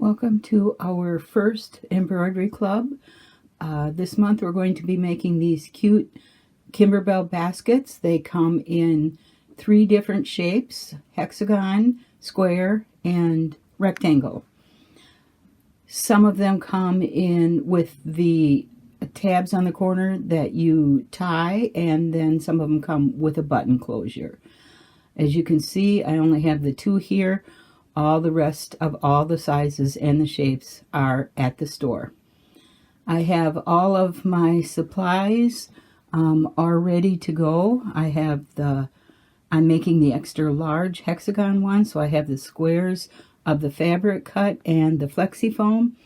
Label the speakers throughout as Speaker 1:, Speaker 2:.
Speaker 1: Welcome to our first embroidery club. This month we're going to be making these cute Kimberbell baskets. They come in 3 different shapes: hexagon, square, and rectangle. Some of them come in with the tabs on the corner that you tie, and then some of them come with a button closure. As you can see, I only have the 2 here. All the rest of all the sizes and the shapes are at the store. I have all of my supplies are ready to go. I'm making the extra large hexagon one, so I have the squares of the fabric cut and the flexi foam.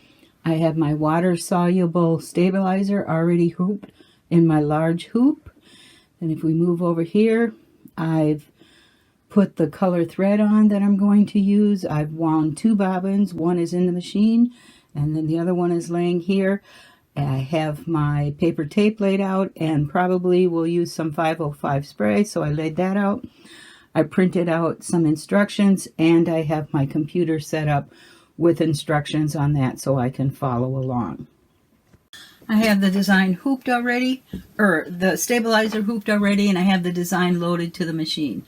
Speaker 1: I have my water soluble stabilizer already hooped in my large hoop. And if we move over here, I've put the color thread on that I'm going to use. I've wound 2 bobbins. One is in the machine, and then the other one is laying here. I have my paper tape laid out, and probably will use some 505 spray, so I laid that out. I printed out some instructions, and I have my computer set up with instructions on that so I can follow along. I have the design hooped already, or the stabilizer hooped already, and I have the design loaded to the machine.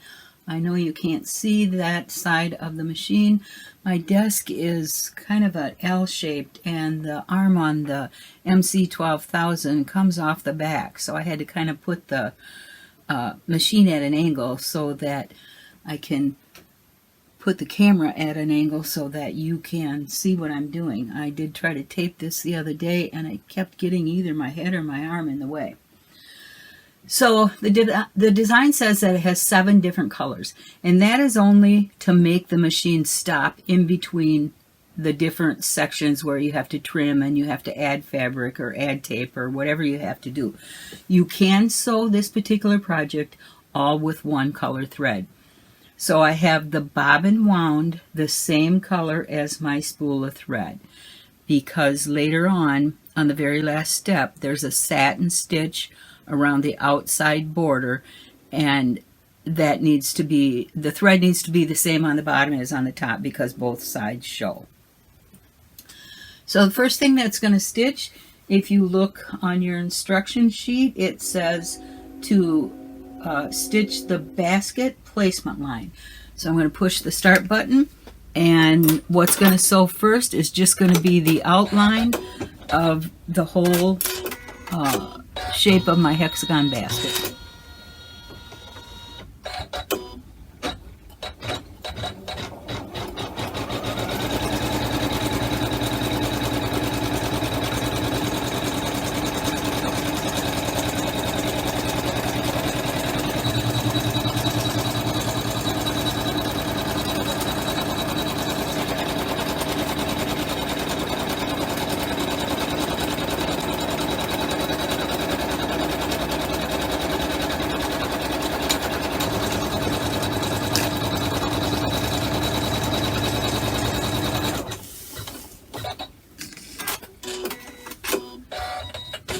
Speaker 1: I know you can't see that side of the machine. My desk is kind of an L-shaped, and the arm on the MC12000 comes off the back, so I had to kind of put the machine at an angle so that I can put the camera at an angle so that you can see what I'm doing. I did try to tape this the other day, and I kept getting either my head or my arm in the way. So the design says that it has 7 different colors, and that is only to make the machine stop in between the different sections where you have to trim and you have to add fabric or add tape or whatever you have to do. You can sew this particular project all with 1 color thread. So I have the bobbin wound the same color as my spool of thread, because later on the very last step, there's a satin stitch around the outside border, and that needs to be, the thread needs to be the same on the bottom as on the top because both sides show. So the first thing that's going to stitch, if you look on your instruction sheet, it says to stitch the basket placement line. So I'm going to push the start button, and what's going to sew first is just going to be the outline of the whole shape of my hexagon basket.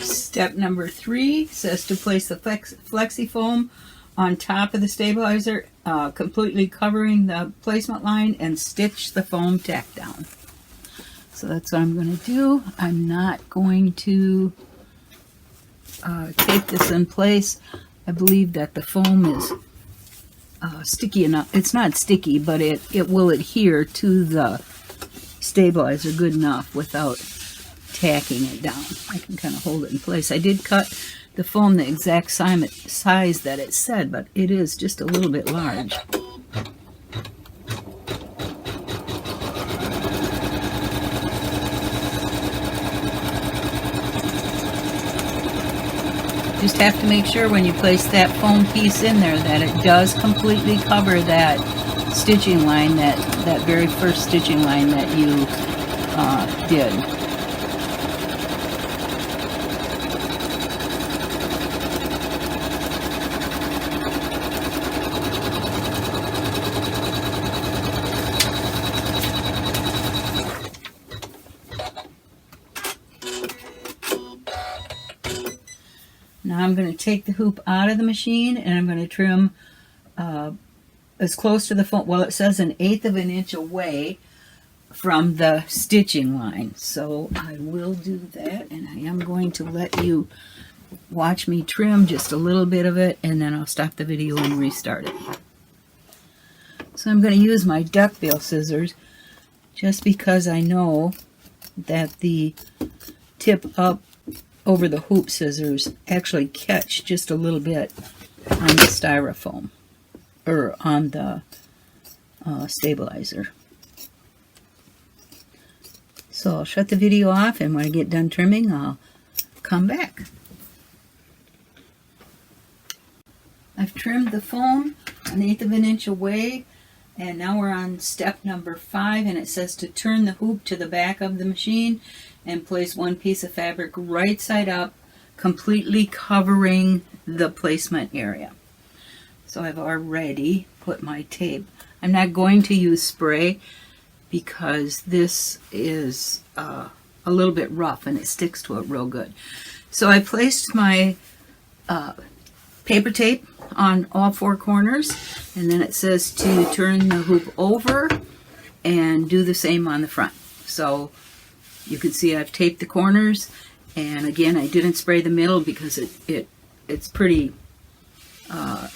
Speaker 1: Step number 3 says to place the flexi foam on top of the stabilizer, completely covering the placement line, and stitch the foam tack down. So that's what I'm going to do. I'm not going to tape this in place. I believe that the foam is sticky enough. It's not sticky, but it will adhere to the stabilizer good enough without tacking it down. I can kind of hold it in place. I did cut the foam the exact size that it said, but it is just a little bit large. Just have to make sure when you place that foam piece in there that it does completely cover that stitching line, that very first stitching line that you did. Now I'm going to take the hoop out of the machine, and I'm going to trim as close to the foam, well, it says 1/8 of an inch away from the stitching line. So I will do that, and I am going to let you watch me trim just a little bit of it, and then I'll stop the video and restart it. So I'm going to use my duckbill scissors just because I know that the tip up over the hoop scissors actually catch just a little bit on the styrofoam or on the stabilizer. So I'll shut the video off, and when I get done trimming, I'll come back. I've trimmed the foam 1/8 of an inch away, and now we're on step number 5, and it says to turn the hoop to the back of the machine and place one piece of fabric right side up, completely covering the placement area. So I've already put my tape. I'm not going to use spray because this is a little bit rough and it sticks to it real good. So I placed my paper tape on all 4 corners, and then it says to turn the hoop over and do the same on the front. So you can see I've taped the corners, and again I didn't spray the middle because it's pretty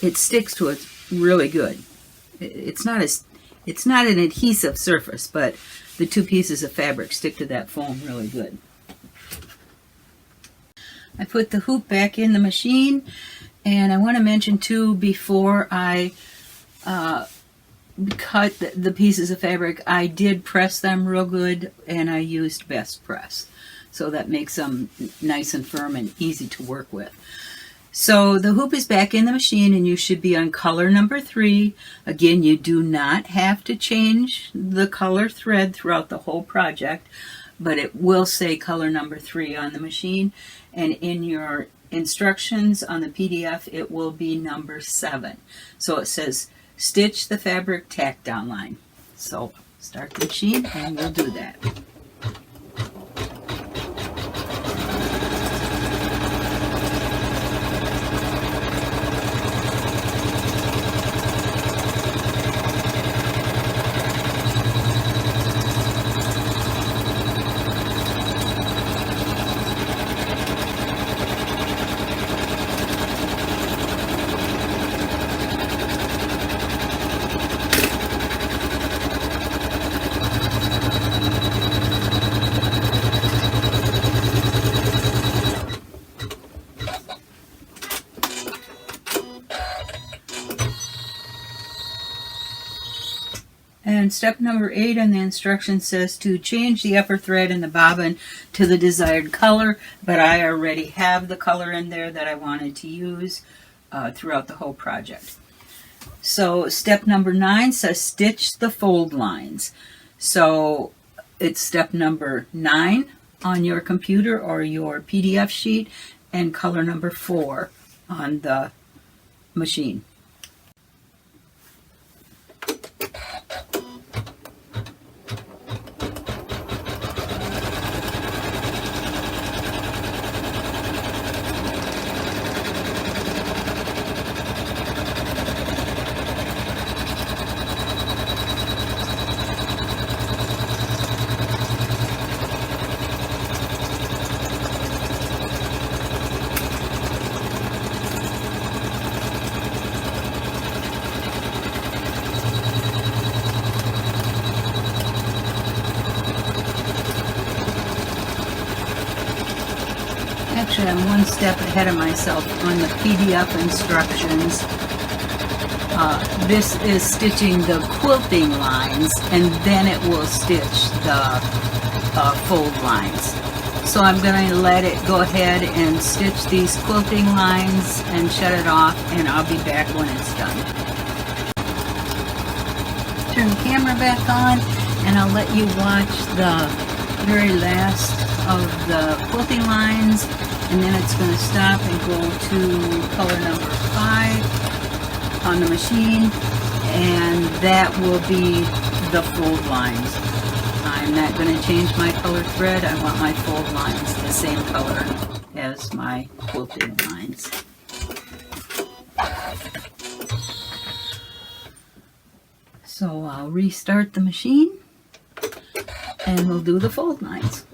Speaker 1: it sticks to it really good. It's not an adhesive surface, but the 2 pieces of fabric stick to that foam really good. I put the hoop back in the machine, and I want to mention too, before I cut the pieces of fabric, I did press them real good, and I used Best Press. So that makes them nice and firm and easy to work with. So the hoop is back in the machine, and you should be on color number 3. Again, you do not have to change the color thread throughout the whole project, but it will say color number 3 on the machine, and in your instructions on the PDF it will be number 7. So it says stitch the fabric tack down line. So start the machine and we'll do that. And step number 8 on the instructions says to change the upper thread in the bobbin to the desired color, but I already have the color in there that I wanted to use throughout the whole project. So step number 9 says stitch the fold lines. So it's step number 9 on your computer or your PDF sheet, and color number 4 on the machine. Actually, I'm one step ahead of myself on the PDF instructions. This is stitching the quilting lines, and then it will stitch the fold lines. So I'm going to let it go ahead and stitch these quilting lines and shut it off, and I'll be back when it's done. Turn the camera back on, and I'll let you watch the very last of the quilting lines, and then it's going to stop and go to color number 5 on the machine, and that will be the fold lines. I'm not going to change my color thread. I want my fold lines the same color as my quilting lines. So I'll restart the machine. and we'll do the fold lines.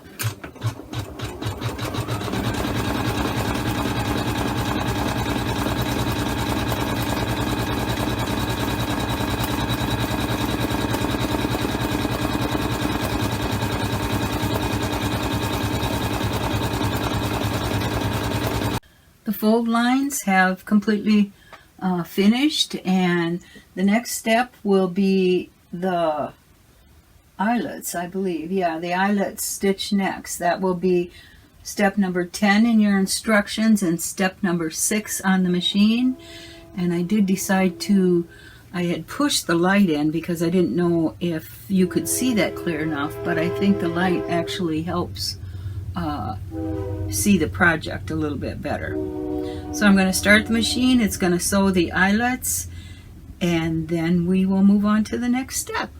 Speaker 1: The fold lines have completely finished, and the next step will be the eyelets, I believe. Yeah, the eyelets stitch next. That will be step number 10 in your instructions and step number 6 on the machine. And I did decide I had pushed the light in because I didn't know if you could see that clear enough, but I think the light actually helps see the project a little bit better. So I'm going to start the machine. It's going to sew the eyelets, and then we will move on to the next step.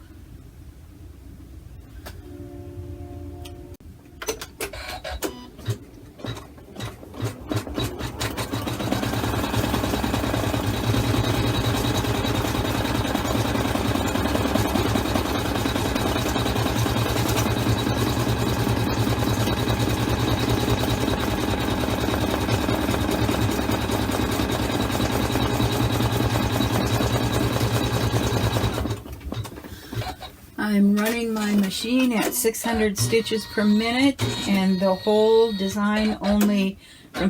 Speaker 1: I'm running my machine at 600 stitches per minute, and the whole design only from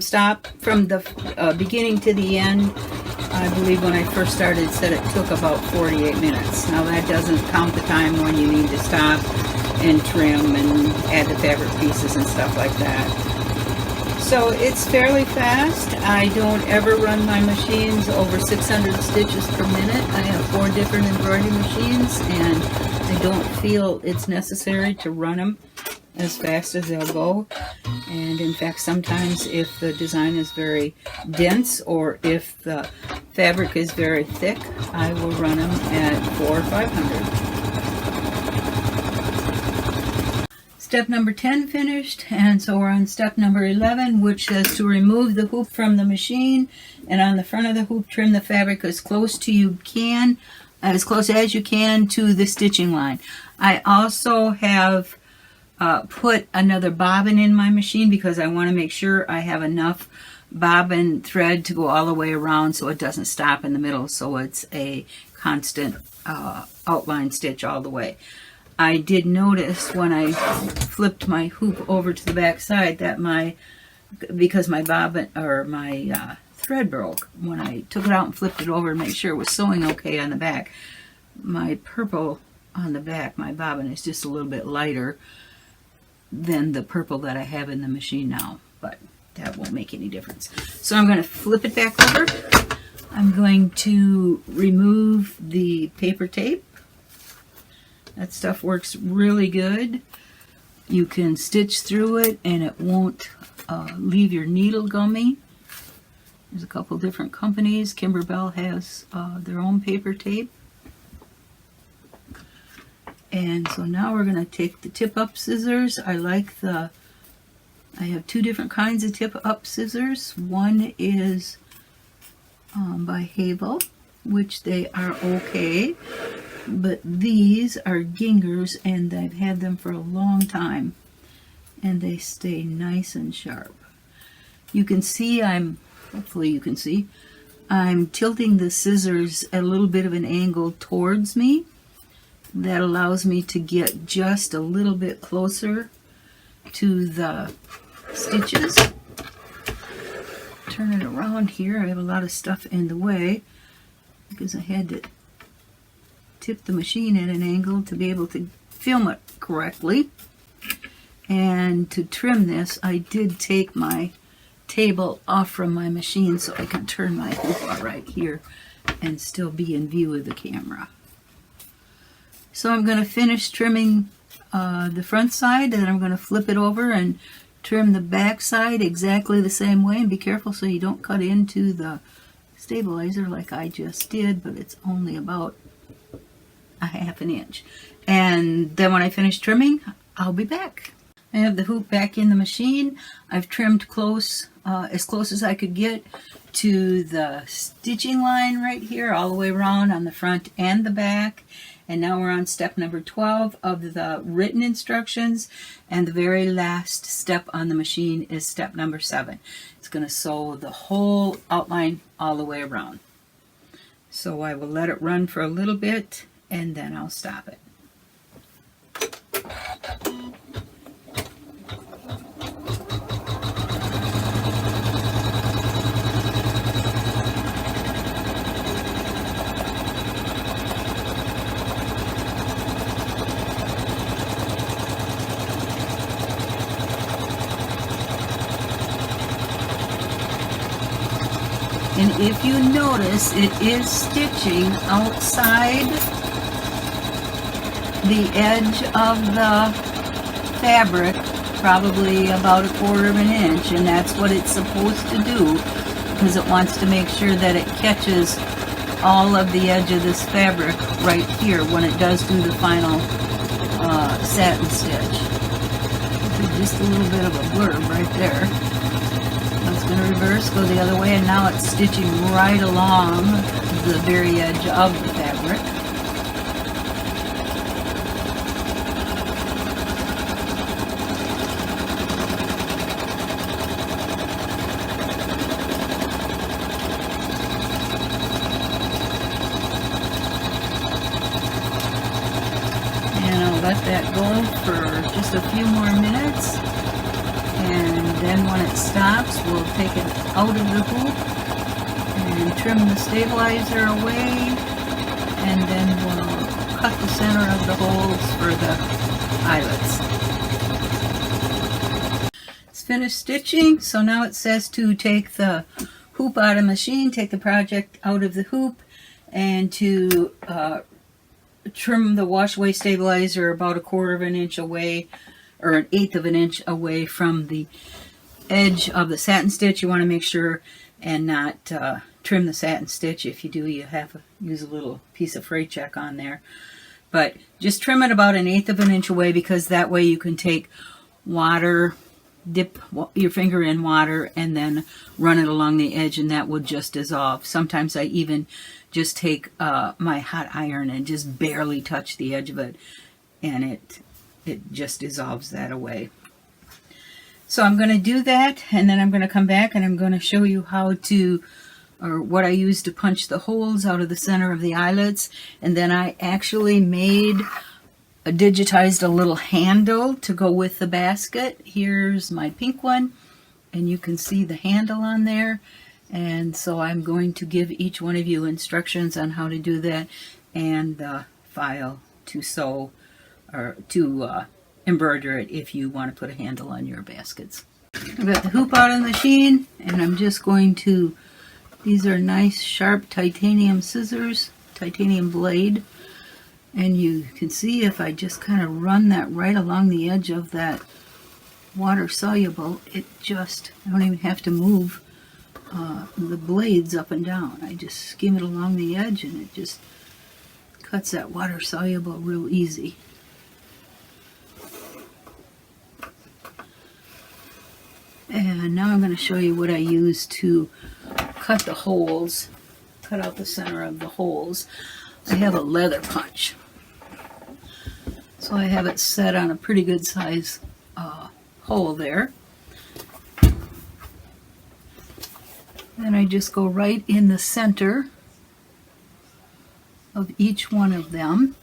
Speaker 1: the beginning to the end, I believe when I first started said it took about 48 minutes. Now that doesn't count the time when you need to stop and trim and add the fabric pieces and stuff like that. So it's fairly fast. I don't ever run my machines over 600 stitches per minute. I have 4 different embroidery machines, and I don't feel it's necessary to run them as fast as they'll go. And in fact, sometimes if the design is very dense or if the fabric is very thick, I will run them at 400 or 500. Step number 10 finished, and so we're on step number 11, which says to remove the hoop from the machine, and on the front of the hoop trim the fabric as close as you can to the stitching line. I also have put another bobbin in my machine because I want to make sure I have enough bobbin thread to go all the way around so it doesn't stop in the middle, so it's a constant outline stitch all the way. I did notice when I flipped my hoop over to the back side that because my bobbin or my thread broke when I took it out and flipped it over to make sure it was sewing okay on the back. My purple on the back, my bobbin, is just a little bit lighter than the purple that I have in the machine now, but that won't make any difference. So I'm going to flip it back over. I'm going to remove the paper tape. That stuff works really good. You can stitch through it and it won't leave your needle gummy. There's a couple different companies. Kimberbell has their own paper tape. And so now we're going to take the tip-up scissors. I have 2 different kinds of tip-up scissors. One is by Havel, which they are okay. But these are Gingers, and I've had them for a long time, and they stay nice and sharp. You can see hopefully you can see, I'm tilting the scissors at a little bit of an angle towards me. That allows me to get just a little bit closer to the stitches. Turn it around here. I have a lot of stuff in the way because I had to tip the machine at an angle to be able to film it correctly. And to trim this, I did take my table off from my machine so I can turn my hoop right here and still be in view of the camera. So I'm going to finish trimming the front side, and then I'm going to flip it over and trim the back side exactly the same way, and be careful so you don't cut into the stabilizer like I just did, but it's only about a ½ inch. And then when I finish trimming, I'll be back. I have the hoop back in the machine. I've trimmed close, as close as I could get to the stitching line right here, all the way around on the front and the back. And now we're on step number 12 of the written instructions, and the very last step on the machine is step number 7. It's going to sew the whole outline all the way around. So I will let it run for a little bit and then I'll stop it. And if you notice, it is stitching outside the edge of the fabric, probably about 1/4 of an inch, and that's what it's supposed to do, because it wants to make sure that it catches all of the edge of this fabric right here when it does do the final satin stitch. Just a little bit of a blurb right there. It's going to reverse, go the other way, and now it's stitching right along the very edge of the fabric. And I'll let that go for just a few more minutes. And then when it stops, we'll take it out of the hoop and trim the stabilizer away, and then we'll cut the center of the holes for the eyelets. It's finished stitching, so now it says to take the hoop out of the machine, take the project out of the hoop, and to trim the washaway stabilizer about 1/4 of an inch away, or 1/8 of an inch away from the edge of the satin stitch. You want to make sure and not trim the satin stitch. If you do, you have to use a little piece of fray check on there. But just trim it about 1/8 of an inch away, because that way you can take water, dip your finger in water, and then run it along the edge, and that will just dissolve. Sometimes I even just take my hot iron and just barely touch the edge of it, and it just dissolves that away. So I'm going to do that, and then I'm going to come back and I'm going to show you how to, or what I use to punch the holes out of the center of the eyelets. And then I actually digitized a little handle to go with the basket. Here's my pink one, and you can see the handle on there. And so I'm going to give each one of you instructions on how to do that, and the file to sew or to embroider it if you want to put a handle on your baskets. I've got the hoop out of the machine, and I'm just going to, these are nice sharp titanium scissors, titanium blade, and you can see if I just kind of run that right along the edge of that water soluble, it just, I don't even have to move the blades up and down. I just skim it along the edge, and it just cuts that water soluble real easy. And now I'm going to show you what I use to cut the holes, cut out the center of the holes. I have a leather punch. So I have it set on a pretty good size hole there. Then I just go right in the center of each one of them,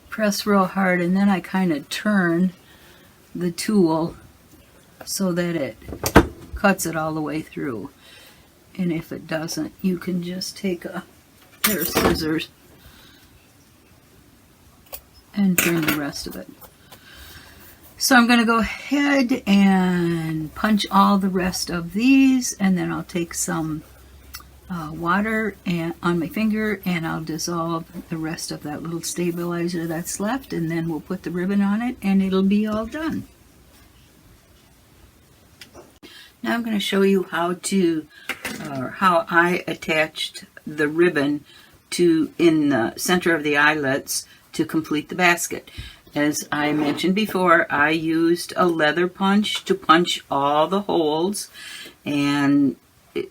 Speaker 1: press real hard, and then I kind of turn the tool so that it cuts it all the way through. And if it doesn't, you can just take a pair of scissors and trim the rest of it. So I'm going to go ahead and punch all the rest of these, and then I'll take some water on my finger, and I'll dissolve the rest of that little stabilizer that's left, and then we'll put the ribbon on it, and it'll be all done. Now I'm going to show you how I attached the ribbon in the center of the eyelets to complete the basket. As I mentioned before, I used a leather punch to punch all the holes, and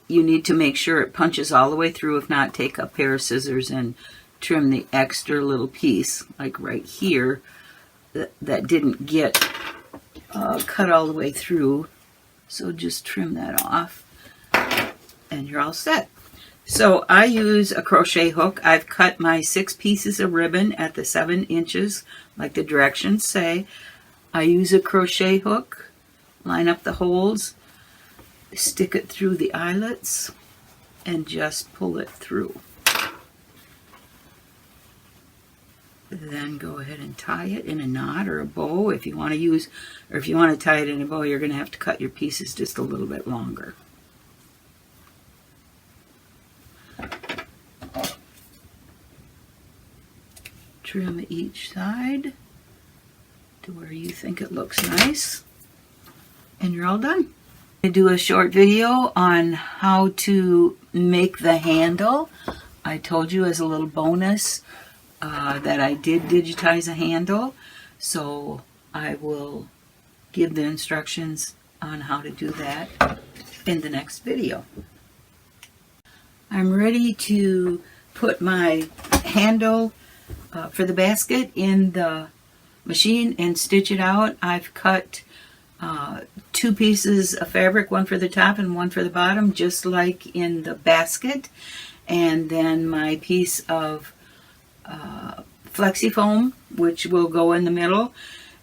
Speaker 1: you need to make sure it punches all the way through. If not, take a pair of scissors and trim the extra little piece, like right here, that didn't get cut all the way through. So just trim that off and you're all set. So I use a crochet hook. I've cut my 6 pieces of ribbon at the 7 inches, like the directions say. I use a crochet hook, line up the holes, stick it through the eyelets, and just pull it through. Then go ahead and tie it in a knot or a bow. If you want to use, or if you want to tie it in a bow, you're going to have to cut your pieces just a little bit longer. Trim each side to where you think it looks nice, and you're all done. I do a short video on how to make the handle. I told you as a little bonus that I did digitize a handle, so I will give the instructions on how to do that in the next video. I'm ready to put my handle for the basket in the machine and stitch it out. I've cut 2 pieces of fabric, one for the top and one for the bottom, just like in the basket, and then my piece of flexi foam, which will go in the middle,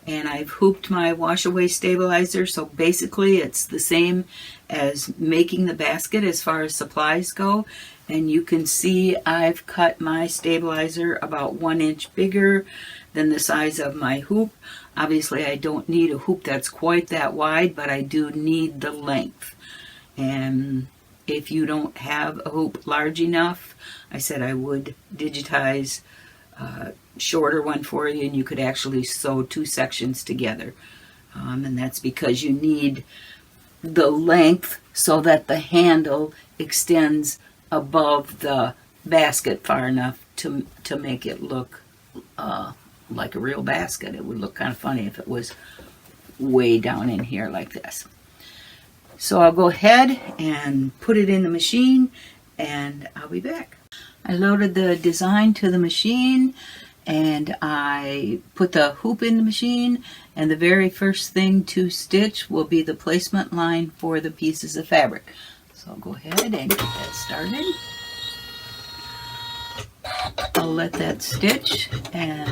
Speaker 1: and I've hooped my wash away stabilizer. So basically it's the same as making the basket as far as supplies go. And you can see I've cut my stabilizer about 1 inch bigger than the size of my hoop. Obviously I don't need a hoop that's quite that wide, but I do need the length. And if you don't have a hoop large enough, I said I would digitize a shorter one for you, and you could actually sew 2 sections together. And that's because you need the length so that the handle extends above the basket far enough to make it look like a real basket. It would look kind of funny if it was way down in here like this. So I'll go ahead and put it in the machine, and I'll be back. I loaded the design to the machine, and I put the hoop in the machine, and the very first thing to stitch will be the placement line for the pieces of fabric. So I'll go ahead and get that started. I'll let that stitch and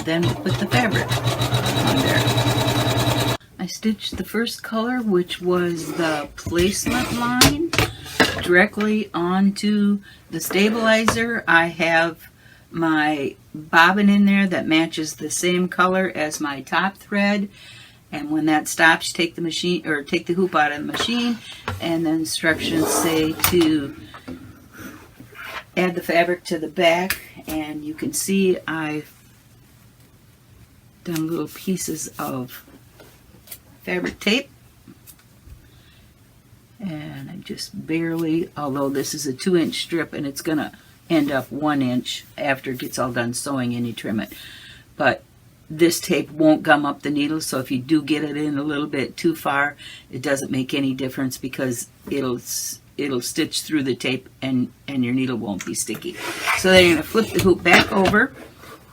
Speaker 1: then put the fabric on there. I stitched the first color, which was the placement line, directly onto the stabilizer. I have my bobbin in there that matches the same color as my top thread, and when that stops, take the machine, or take the hoop out of the machine, and the instructions say to add the fabric to the back. And you can see I've done little pieces of fabric tape, and I just barely, although this is a 2-inch strip and it's gonna end up 1 inch after it gets all done sewing and you trim it, but this tape won't gum up the needle, so if you do get it in a little bit too far, it doesn't make any difference because it'll stitch through the tape and your needle won't be sticky. So then you're going to flip the hoop back over,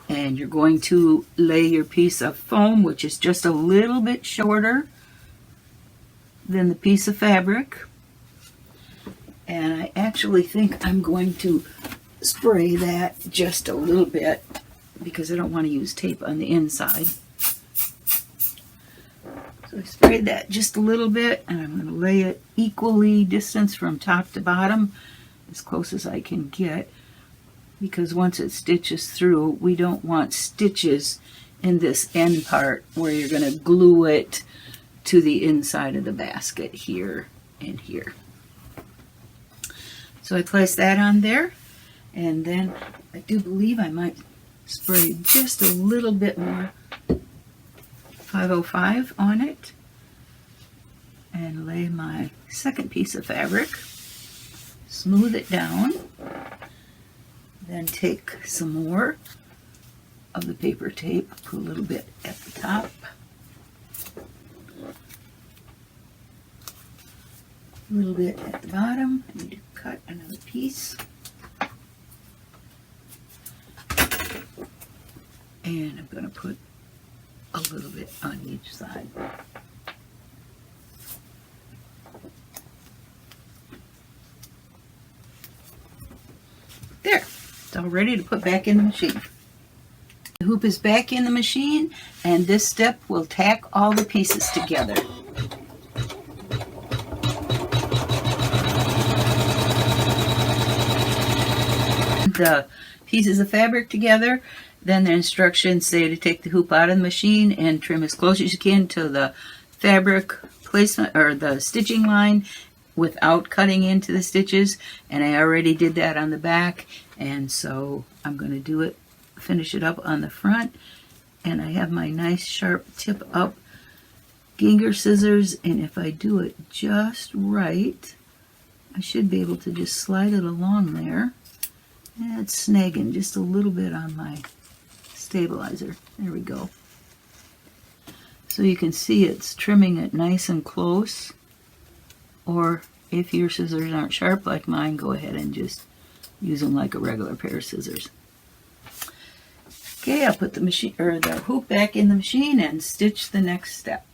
Speaker 1: and you're going to lay your piece of foam, which is just a little bit shorter than the piece of fabric. And I actually think I'm going to spray that just a little bit because I don't want to use tape on the inside. So I sprayed that just a little bit, and I'm going to lay it equally distance from top to bottom, as close as I can get, because once it stitches through, we don't want stitches in this end part where you're going to glue it to the inside of the basket here and here. So I place that on there, and then I do believe I might spray just a little bit more 505 on it, and lay my second piece of fabric, smooth it down, then take some more of the paper tape, put a little bit at the top, a little bit at the bottom. I need to cut another piece. And I'm going to put a little bit on each side. There, it's all ready to put back in the machine. The hoop is back in the machine, and this step will tack all the pieces together. The pieces of fabric together, then the instructions say to take the hoop out of the machine and trim as close as you can to the fabric placement or the stitching line without cutting into the stitches, and I already did that on the back, and so I'm going to do it, finish it up on the front. And I have my nice sharp tip up Ginger scissors, and if I do it just right, I should be able to just slide it along there. And it's snagging just a little bit on my stabilizer. There we go. So you can see it's trimming it nice and close. Or if your scissors aren't sharp like mine, go ahead and just use them like a regular pair of scissors. Okay, I'll put the machine or the hoop back in the machine and stitch the next step,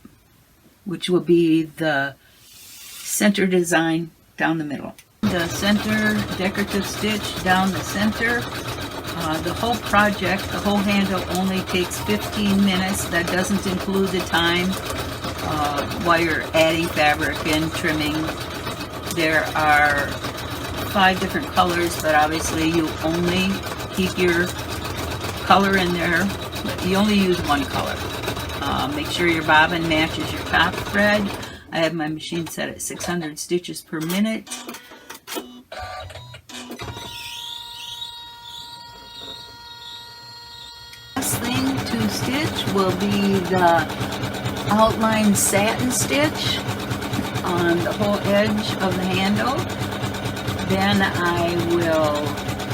Speaker 1: which will be the center design down the middle. The center decorative stitch down the center. The whole project, the whole handle only takes 15 minutes. That doesn't include the time while you're adding fabric and trimming. There are 5 different colors, but obviously you only keep your color in there. You only use one color. Make sure your bobbin matches your top thread. I have my machine set at 600 stitches per minute. Last thing to stitch will be the outline satin stitch on the whole edge of the handle. Then I will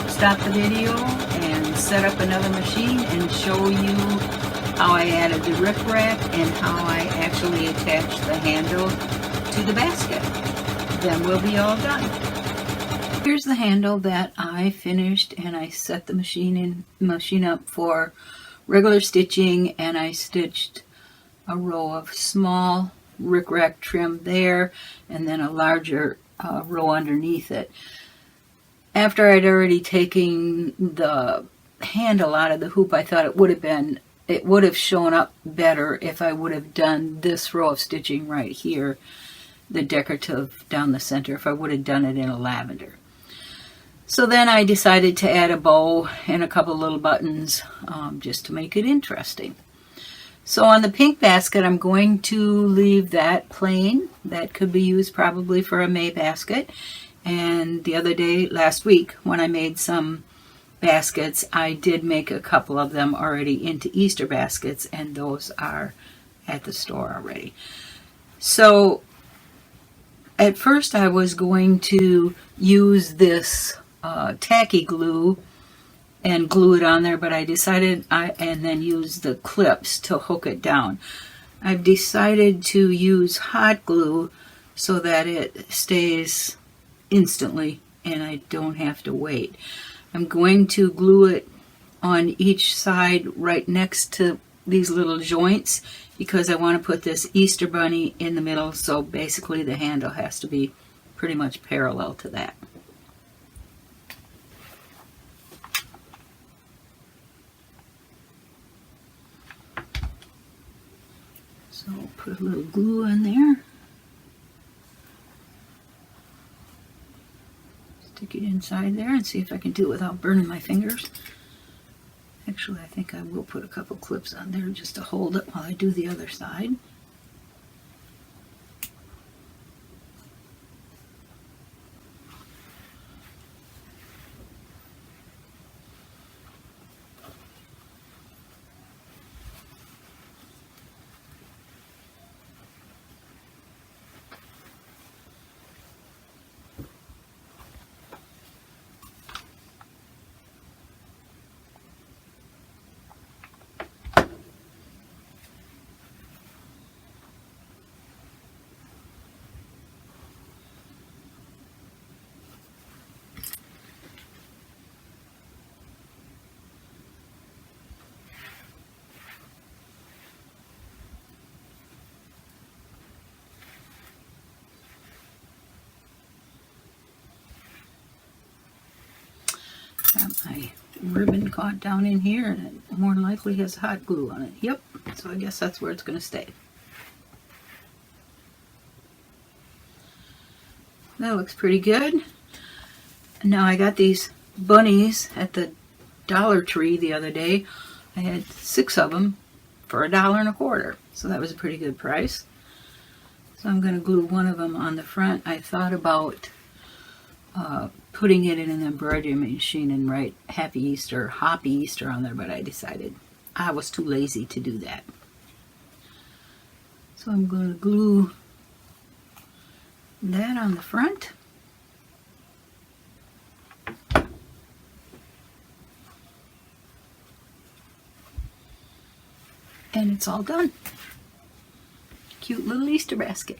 Speaker 1: stop the video and set up another machine and show you how I added the rip-rack and how I actually attached the handle to the basket. Then we'll be all done. Here's the handle that I finished, and I set the machine up for regular stitching, and I stitched a row of small rip-rack trim there and then a larger row underneath it. After I'd already taken the handle out of the hoop, I thought it would have shown up better if I would have done this row of stitching right here, the decorative down the center, if I would have done it in a lavender. So then I decided to add a bow and a couple little buttons just to make it interesting. So on the pink basket, I'm going to leave that plain. That could be used probably for a May basket. And the other day, last week, when I made some baskets, I did make a couple of them already into Easter baskets, and those are at the store already. So at first I was going to use this tacky glue and glue it on there, but I decided and then use the clips to hook it down. I've decided to use hot glue so that it stays instantly and I don't have to wait. I'm going to glue it on each side right next to these little joints because I want to put this Easter bunny in the middle, so basically the handle has to be pretty much parallel to that. So put a little glue on there. Stick it inside there and see if I can do it without burning my fingers. Actually, I think I will put a couple clips on there just to hold it while I do the other side. ribbon caught down in here, and it more than likely has hot glue on it. Yep, so I guess that's where it's going to stay. That looks pretty good. Now I got these bunnies at the Dollar Tree the other day. I had 6 of them for $1.25, so that was a pretty good price. So I'm going to glue one of them on the front. I thought about putting it in an embroidery machine and write Happy Easter, Hoppy Easter on there, but I decided I was too lazy to do that. So I'm going to glue that on the front. And it's all done. Cute little Easter basket.